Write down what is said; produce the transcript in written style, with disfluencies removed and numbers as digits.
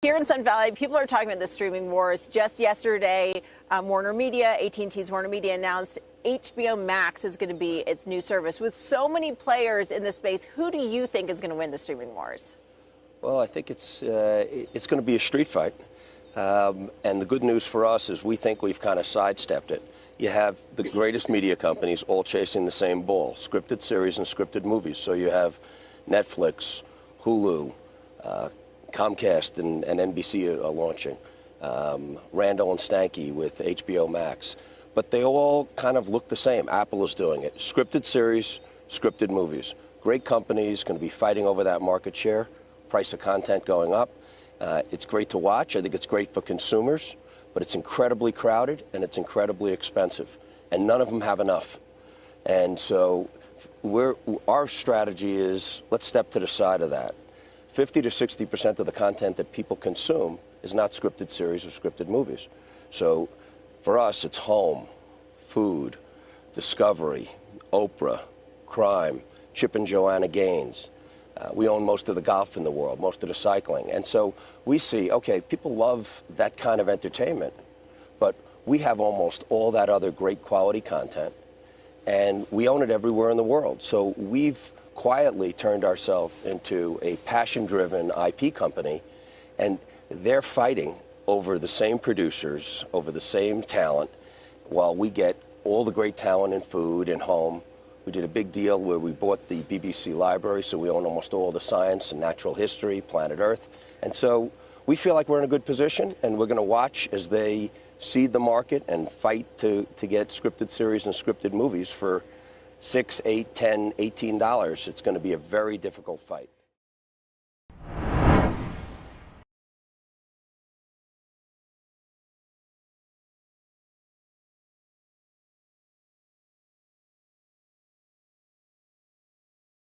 Here in Sun Valley, people are talking about the streaming wars. Just yesterday, Warner Media, AT&T's Warner Media announced HBO Max is going to be its new service. With so many players in this space, who do you think is going to win the streaming wars? Well, I think it's going to be a street fight. And the good news for us is we think we've kind of sidestepped it. You have the greatest media companies all chasing the same ball, scripted series and scripted movies. So you have Netflix, Hulu, Comcast and NBC are launching, Randall and Stanky with HBO Max. But they all kind of look the same. Apple is doing it. Scripted series, scripted movies. Great companies going to be fighting over that market share, price of content going up. It's great to watch. I think it's great for consumers, but it's incredibly crowded and it's incredibly expensive. And none of them have enough. And so our strategy is let's step to the side of that. 50 to 60% of the content that people consume is not scripted series or scripted movies. So for us, it's home, food, discovery, Oprah, crime, Chip and Joanna Gaines. We own most of the golf in the world, most of the cycling. And so we see, okay, people love that kind of entertainment, but we have almost all that other great quality content, and we own it everywhere in the world. So we've quietly turned ourselves into a passion-driven IP company, and they're fighting over the same producers, over the same talent, while we get all the great talent in food and home. We did a big deal where we bought the BBC library, so we own almost all the science and natural history, planet Earth. And so we feel like we're in a good position, and we're going to watch as they seed the market and fight to get scripted series and scripted movies for $6, $8, $10, $18. It's going to be a very difficult fight.